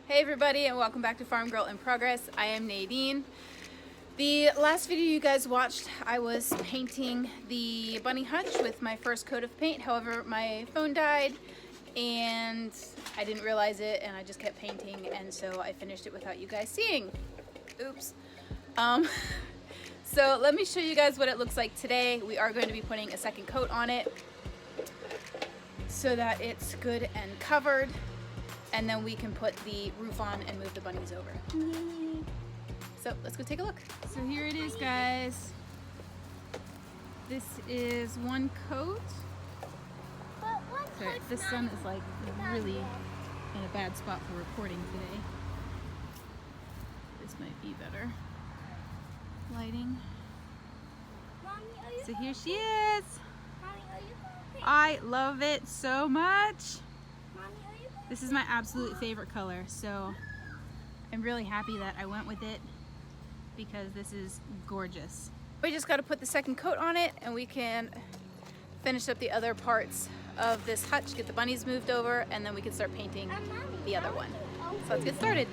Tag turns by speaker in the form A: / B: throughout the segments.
A: Hey everybody, and welcome back to Farm Girl in Progress. I am Nadine. The last video you guys watched, I was painting the bunny hutch with my first coat of paint. However, my phone died and I didn't realize it and I just kept painting, and so I finished it without you guys seeing. Oops. So let me show you guys what it looks like today. We are going to be putting a second coat on it so that it's good and covered, and then we can put the roof on and move the bunnies over. So let's go take a look. So here it is, guys. This is one coat. Sorry, the sun is like really in a bad spot for recording today. This might be better lighting. So here she is. I love it so much. This is my absolute favorite color, so I'm really happy that I went with it because this is gorgeous. We just got to put the second coat on it and we can finish up the other parts of this hutch, get the bunnies moved over, and then we can start painting the other one. So let's get started.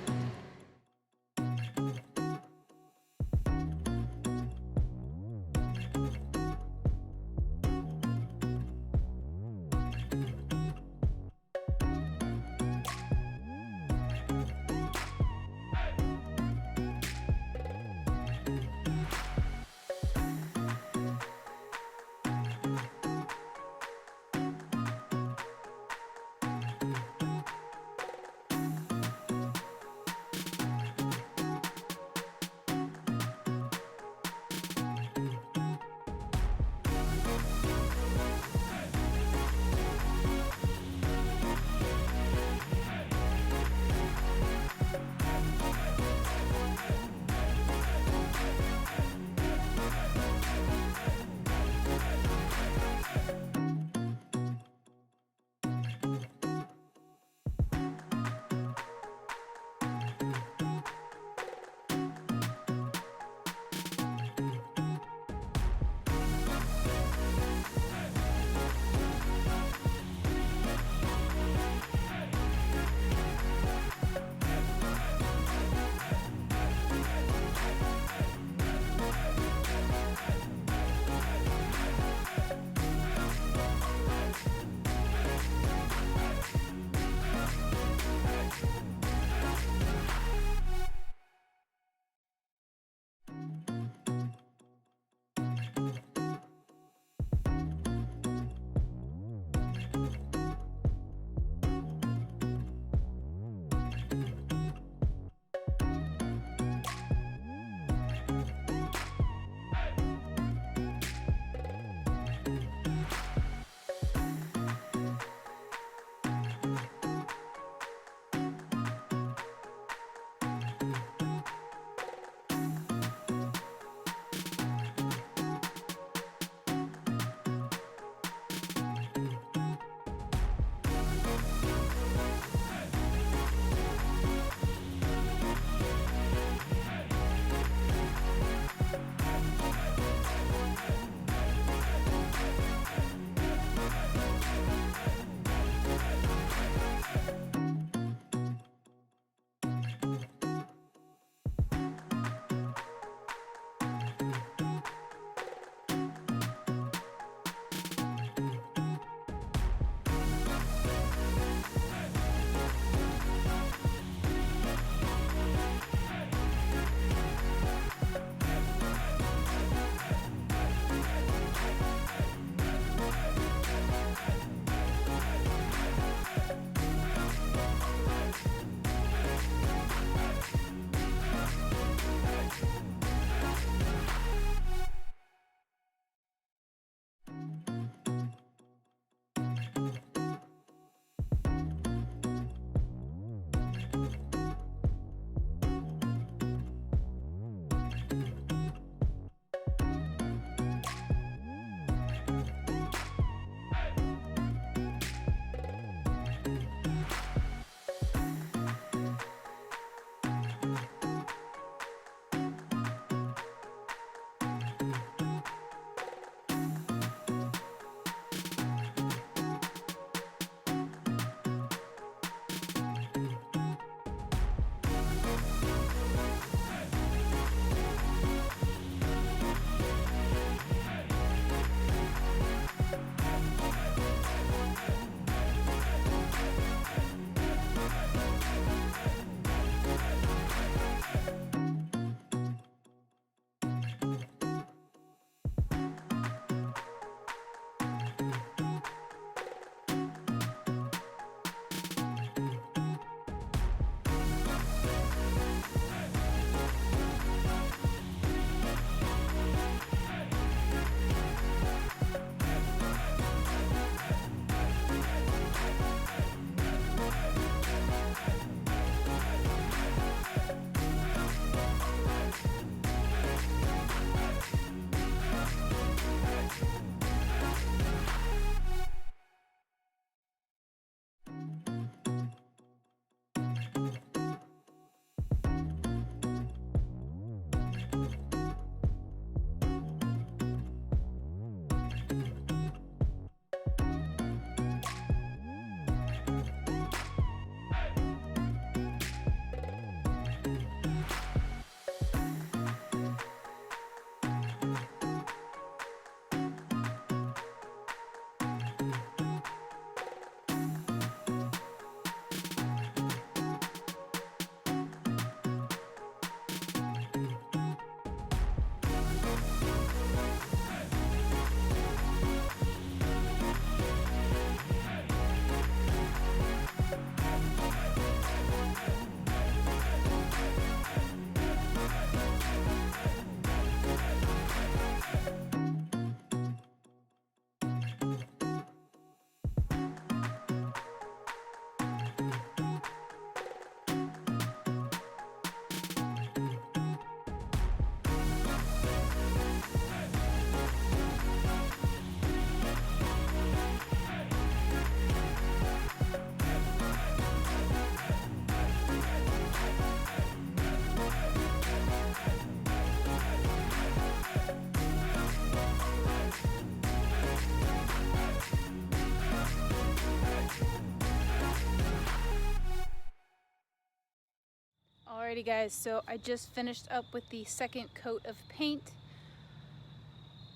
A: Alrighty guys, so I just finished up with the second coat of paint.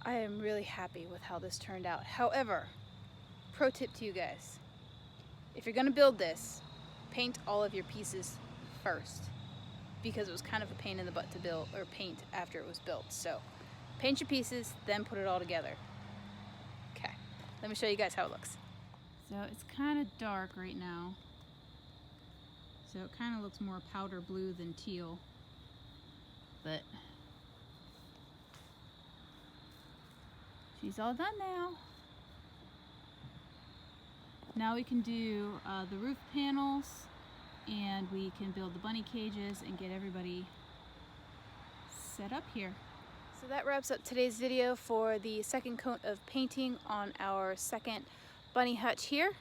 A: I am really happy with how this turned out. However, pro tip to you guys, if you're gonna build this, paint all of your pieces first, because it was kind of a pain in the butt to build or paint after it was built. So paint your pieces, then put it all together. Okay, let me show you guys how it looks. So it's kind of dark right now. So it kind of looks more powder blue than teal, but she's all done now. Now we can do the roof panels, and we can build the bunny cages and get everybody set up here. So that wraps up today's video for the second coat of painting on our second bunny hutch here.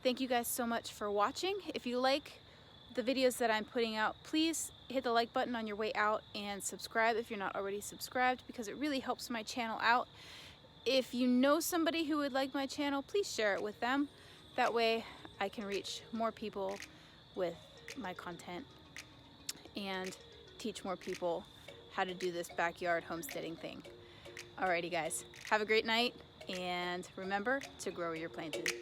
A: Thank you guys so much for watching. If you like the videos that I'm putting out, please hit the like button on your way out and subscribe if you're not already subscribed, because it really helps my channel out. If you know somebody who would like my channel, please share it with them. That way I can reach more people with my content and teach more people how to do this backyard homesteading thing. Alrighty guys, have a great night, and remember to grow where you're planted.